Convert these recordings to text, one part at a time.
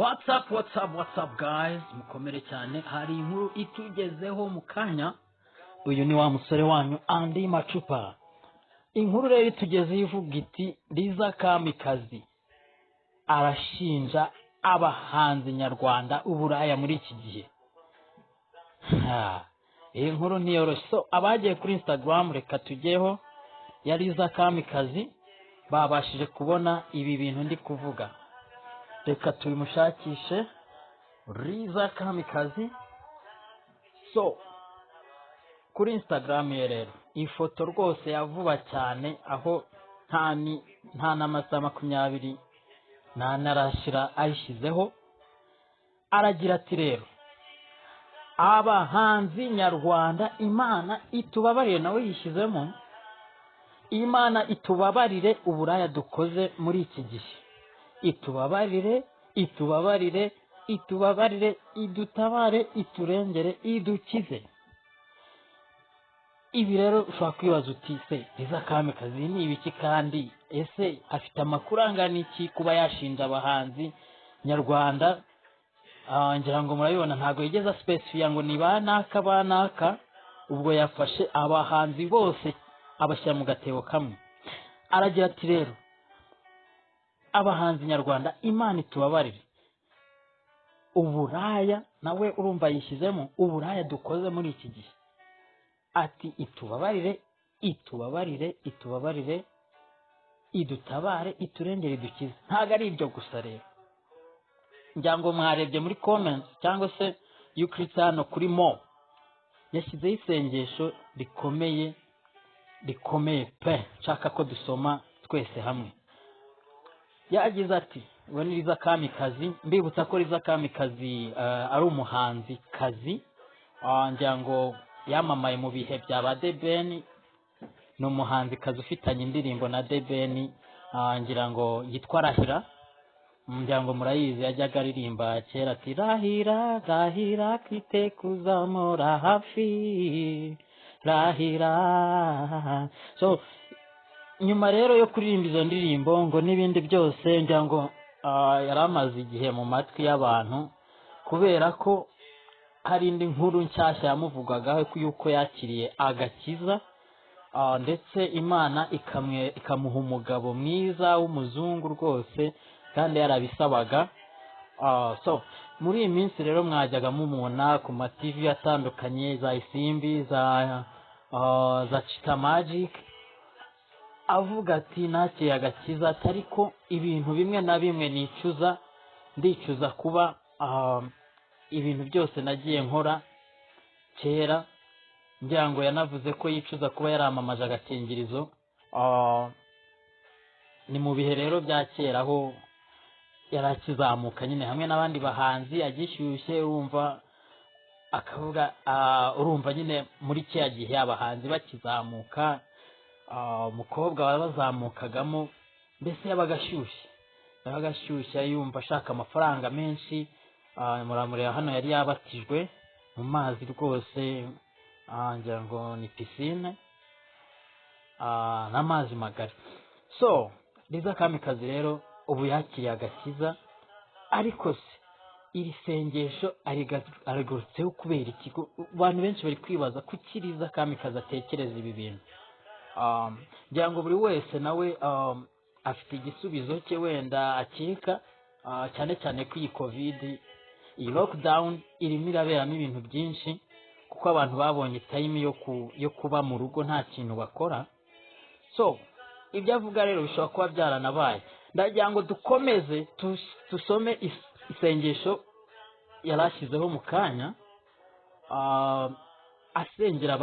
What's up guys, mukomere cyane. Hari inkuru itugezeho mu kanya. Uyu ni wa musore wanyu Andi Macupa. Inkuru rero itugezeho ivuga iti Liza Kamikazi arashinja abahanzi nyarwanda uburaya muri iki gihe. Iyi nkuru ntiyoroshye. So abagiye kuri Instagram reka tujyeho ya Liza Kamikazi babashije kubona ibi bintu ndi kuvuga. Reka tubimushakishe Liza Kamikazi. So kuri Instagram ye rero ifoto rwose yavuba cyane, aho nta n'amasaha 20 narashira ayishyizeho. Aragira ati rero abahanzi nyarwanda Imana itubabarire, nawe yishyizemo Imana itubabarire uburaya dukoze muri iki gihe. Itubabarire, idutabare, iturengere, idukize. Ibi rero ushobora kwibaza uti se Liza Kamikazi ni ibiki, kandi ese afite amakuru angana iki kuba yashinja abahanzi nyarwanda? Ngira ngo murabibona ntago yigeza specify ngo ni banaka, ubwo yafashe abahanzi bose abashyira mu gatebo kamwe. Aragira ati rero abahanzi nyarwanda Imana itubabarire uburaya, nawe urumva yishyizemo uburaya dukoze muri iki gihe. Ati itubabarire, idutabare, iturengere, idukize. Ntago ari ibyo gusa rero, ngira ngo mwarebye muri comments cyangwa se y'ukristo kuri mo yashyizeho isengesho rikomeye pe, nshaka ko dusoma twese hamwe. Yagize ati we ni Liza Kamikazi. Mbibutsa ko Liza Kamikazi ari umuhanzikazi, ngira ngo yamamaye mu bihe bya ba Debeni. Ni umuhanzikazi ufitanye indirimbo na Debeni, ngira ngo yitwa Rahira. Ngira ngo murayizi, yajyaga aririmba kera ati rahira kwite kuzamura hafi rahira. So nyuma rero yo kuririmba izo ndirimbo ngo n'ibindi byose, ngira ngo yaramaze igihe mu matwi y'abantu, kubera ko hari indi nkuru nshyashya yamuvugagaho yuko yakiriye agakiza, ndetse Imana ikamuha umugabo mwiza w'umuzungu rwose, kandi yarabisabaga. So muri iyi minsi rero mwajyaga mumubona ku ma TV atandukanye, za Isimbi, za Chita Magic, avuga ati nakiriye agakiza, ariko ibintu bimwe na bimwe ndicuza kuba ibintu byose nagiye nkora kera. Ngira ngo yanavuze ko yicuza kuba yaramamaje agakingirizo. Ni mu bihe rero bya kera aho yarakizamuka nyine hamwe n'abandi bahanzi agishyushye, urumva akavuga urumva nyine muri cya gihe abahanzi bakizamuka, umukobwa bazamukagamo, mbese yabagashyushye yumva ashaka amafaranga menshi. Muramureba hano yari yabatijwe mu mazi rwose, ngira ngo ni pisine n'amazi magari. So Liza Kamikazi rero ubu yakiriye agakiza, ariko se iri sengesho arigurutseho kubera iki? Abantu benshi bari kwibaza kuki Liza Kamikazi atekereza ibi bintu. Ngira ngo buri wese nawe afite igisubizo cye wenda akeka, cyane cyane ko iyi covid, iyi lockdown irimo iraberamo ibintu byinshi, kuko abantu babonye time yo kuba mu rugo nta kintu bakora. So ibyo avuga rero bishobora kuba byaranabaye. Ndagira ngo dukomeze tusome isengesho yarashyizeho mu kanya, asengera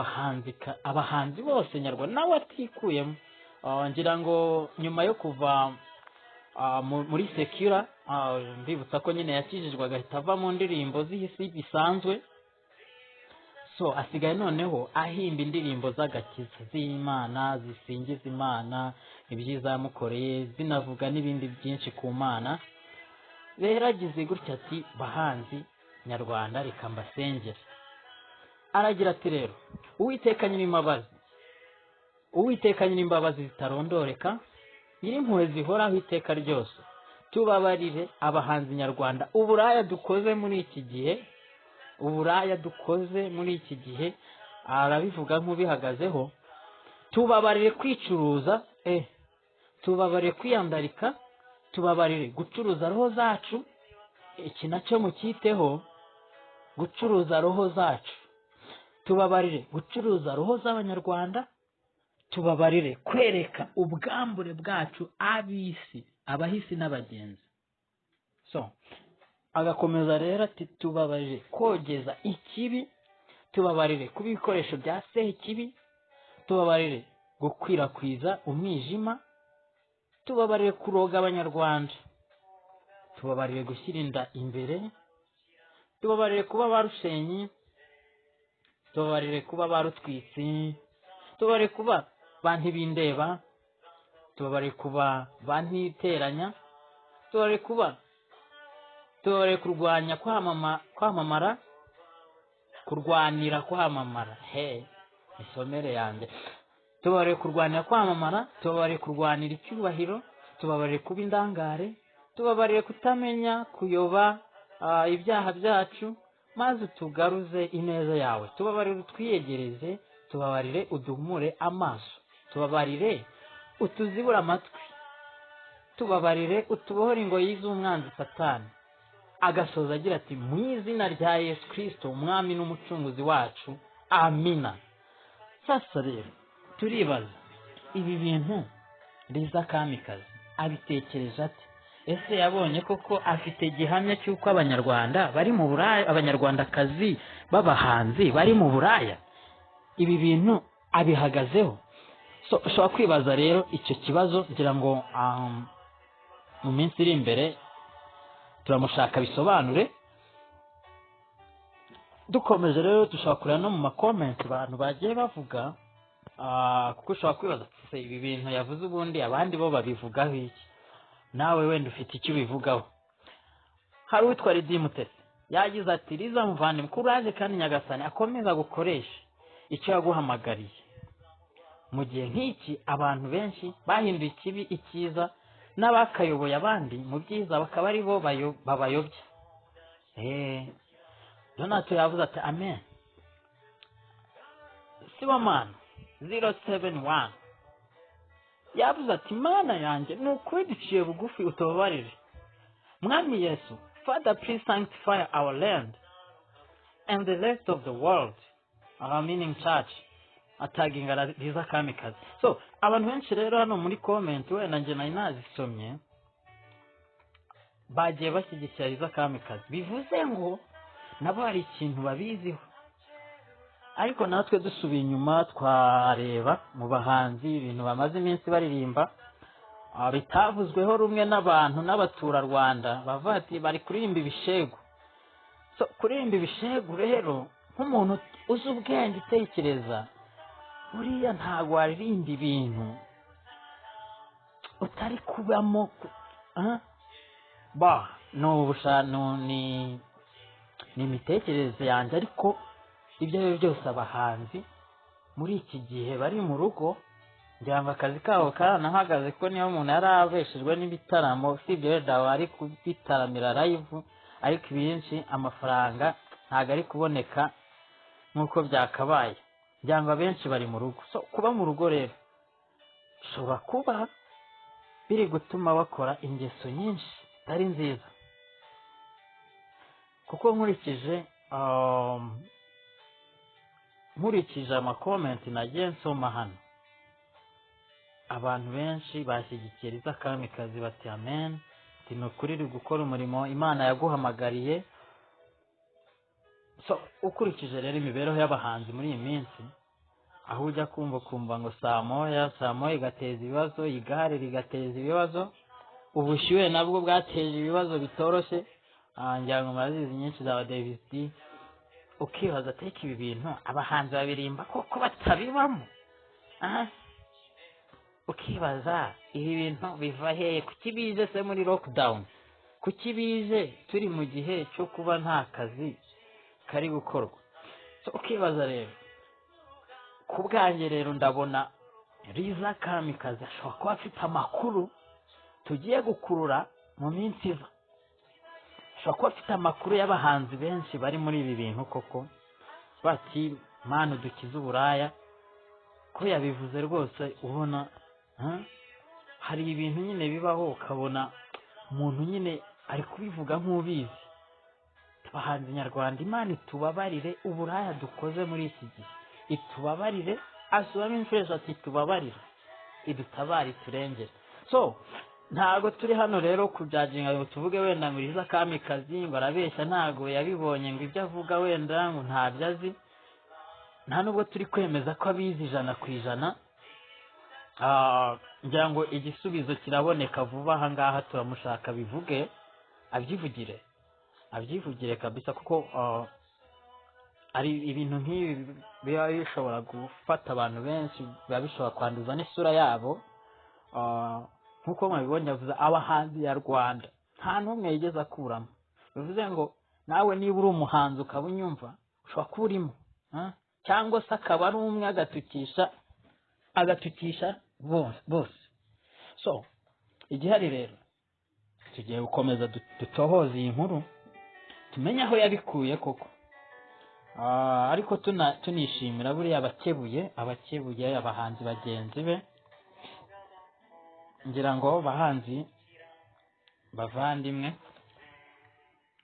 abahanzi bose nyarwanda, nawe atikuyemo. Ngira ngo nyuma yo kuva muri Secure, mbibutsa ko nyine yakijijwe agahita ava mu ndirimbo z'isi bisanzwe. So asigaye noneho ahimba indirimbo z'agakiza z'Imana, zisingiza Imana, ibyiza yamukoreye, zinavuga n'ibindi byinshi ku Mana. Rero agize gutya ati bahanzi nyarwanda reka mbasengere. Aragira ati rero Uwiteka nyir'imbabazi zitarondoreka, nyir'impuhwe zihoraho iteka ryose, tubabarire abahanzi nyarwanda, uburaya dukoze muri iki gihe, uburaya dukoze muri iki gihe, arabivuga nk'ubihagazeho. Tubabarire kwicuruza, tubabarire kwiyandarika, tubabarire gucuruza roho zacu. Iki nacyo mucyiteho, gucuruza roho zacu. Tubabarire gucuruza roho z'abanyarwanda, tubabarire kwereka ubwambure bwacu ab'isi, abahisi n'abagenzi. So agakomeza rero ati tubabarire kogeza ikibi, tubabarire kuba ibikoresho bya sekibi, tubabarire gukwirakwiza umwijima, tubabarire kuroga abanyarwanda, tubabarire gushyira inda imbere, tubabarire kuba barushenyi, tubabarire kuba barutwitsi, tubabarire kuba bantibindeba, tubabarire kuba bantiteranya, tubabarire kurwanya kwamamara, kurwanira kwamamara. Isomere yanjye. Tubabarire kurwanira kwamamara, tubabarire kurwanira icyubahiro, tubabarire kuba indangare, tubabarire kutamenya kuyoba ibyaha byacu, maze tugaruze ineza yawe. Tubabarire utwiyegereze, tubabarire uduhumure amaso, tubabarire utuzibura amatwi, tubabarire utubohore ingoyi z'umwanzi Satani. Agasoza agira ati mu izina rya Yesu Kristo umwami n'umucunguzi wacu, amina. Sasa rero turibaza, ibi bintu Liza Kamikazi abitekereje ati? Ese yabonye koko afite gihamya cy'uko abanyarwanda bari mu buraya, abanyarwandakazi b'abahanzi bari mu buraya? Ibi bintu abihagazeho? So ushobora kwibaza rero icyo kibazo, ngira ngo mu minsi iri imbere turamushaka bisobanure. Dukomeje rero dushobora kureba no mu makomenti abantu bagiye bavuga, kuko ushobora kwibaza se ibi bintu yavuze ubundi abandi bo babivugaho iki? Nawe wenda ufite icyo ubivugaho. Hari uwitwa Ridimutesi yagize ati Liza muvane mukuraje kandi Nyagasani akomeza gukoresha icyo yaguhamagariye. Mu gihe nk'iki abantu benshi bahinduye ikibi icyiza, n'abakayoboye abandi mu byiza bakaba ari bo babayobya. Donato yavuze ati amen. Sibomana 071 yavuze ati mana yanjye ni ukuri duciye bugufi utubabarire. Mwami Yesu, Father, please sanctify our land and the rest of the world, our meaning church, ataginga Liza Kamikazi. So abantu benshi rero hano muri comment wenda nje nari nazisomye bagiye bashyigikira Liza Kamikazi, bivuze ngo nabo hari ikintu babiziho. Ariko natwe dusubiye inyuma twareba mu bahanzi ibintu bamaze iminsi baririmba bitavuzweho rumwe n'abantu n'abaturarwanda, bavuga ati bari kuririmba ibishego. So kuririmba ibishego rero nk'umuntu uzi ubwenge utekereza, buriya ntabwo waririmba ibintu utari kubamo. Ni imitekerereze yanjye, ariko ibyo ari byo byose abahanzi muri iki gihe bari mu rugo, ngira ngo akazi kabo karanahagaze, ko niyo umuntu yari abeshejwe n'ibitaramo, si ibyo wenda bari kubitaramira live, ariko ibinshi amafaranga ntabwo ari kuboneka nk'uko byakabaye. Ngira ngo abenshi bari mu rugo. So kuba mu rugo rero bishobora kuba biri gutuma bakora ingeso nyinshi zitari nziza, kuko nkurikije amakomenti nagiye nsoma hano, abantu benshi bashyigikiye Liza Kamikazi bati amen, ati ni ukuri uri gukora umurimo Imana yaguhamagariye. So ukurikije rero imibereho y'abahanzi muri iyi minsi, aho ujya kumva ngo saa moya igateza ibibazo, igare rigateza ibibazo, ubushyuhe nabwo bwateje ibibazo bitoroshye. Ngira ngo murazizi nyinshi za Davis D. Ukibaza ateka ibi bintu abahanzi babirimba koko batabibamo. Ukibaza ibi bintu biva hehe? Kuki bije se muri lockdown? Kuki bije turi mu gihe cyo kuba nta kazi kari gukorwa? So ukibaza rero, ku bwanjye rero ndabona Liza Kamikazi ashobora kuba afite amakuru tugiye gukurura mu minsi iza ushobora kuba afite amakuru y'abahanzi benshi bari muri ibi bintu koko bati mana dukize uburaya, ko yabivuze rwose ubona hari ibintu nyine bibaho ukabona umuntu nyine ari kubivuga nk'ubizi. Abahanzi nyarwanda, Imana itubabarire uburaya dukoze muri iki gihe, itubabarire, asubiramo inshuro ati itubabarire, idutabare, iturengere. So ntago turi hano rero kujaginga ngo tuvuge wenda ngo Liza Kamikazi ngo arabeshya ntago yabibonye ngo ibyo avuga wenda ngo ntabyo azi. Nta nubwo turi kwemeza ko abizi 100%. Ngira ngo igisubizo kiraboneka vuba aha ngaha, turamushaka bivuge, abyivugire kabisa, kuko ari ibintu nk'ibi biba bishobora gufata abantu benshi, biba bishobora kwanduza n'isura yabo. Nkuko mwabibonye avuze abahanzi nyarwanda nta n'umwe yigeze akuramo. Bivuze ngo nawe niba uri umuhanzi ukaba unyumva ushobora kuba urimo, cyangwa se akaba ari umwe agatukisha bose. So igihari rero tugiye gukomeza dutohoza iyi nkuru tumenye aho yabikuye koko, ariko tunishimira buriya abakebuye abahanzi bagenzi be. Ngira ngo bahanzi bavandimwe,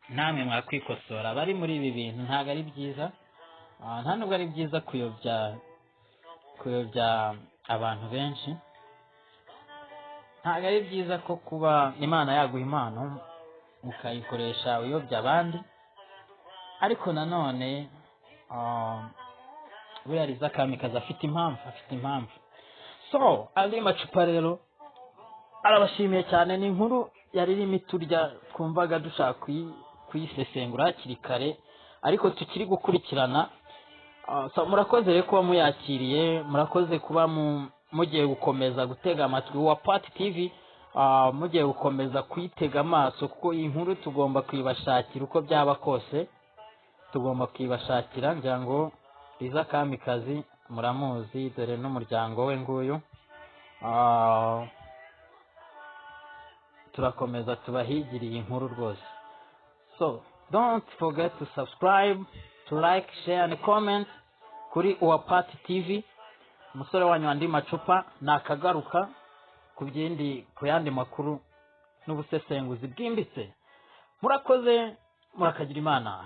namwe mwakwikosora bari muri ibi bintu, ntabwo ari byiza, nta nubwo ari byiza kuyobya abantu benshi. Ntabwo ari byiza ko kuba Imana yaguha impano ukayikoresha uyobya abandi, ariko nanone buriya Liza Kamikazi afite impamvu. So andi macupa rero arabashimiye cyane. Ni inkuru yari irimo iturya, twumvaga dushaka kuyisesengura hakiri kare, ariko tukiri gukurikirana. So murakoze rero kuba muyakiriye, murakoze kuba mugiye gukomeza gutega amatwi wa Part TV, mugiye gukomeza kuyitega amaso, kuko iyi nkuru tugomba kwibashakira uko byaba kose, tugomba kwibashakira. Ngira ngo Liza Kamikazi muramuzi, dore n'umuryango we nguyu. Turakomeza tubahigiriye iyi nkuru rwose. So don't forget to subscribe, to like, share and comment kuri Uwa Part TV. Umusore wanyu andi macupa nakagaruka ku yandi makuru n'ubusesenguzi bwimbitse. Murakoze, murakagira Imana.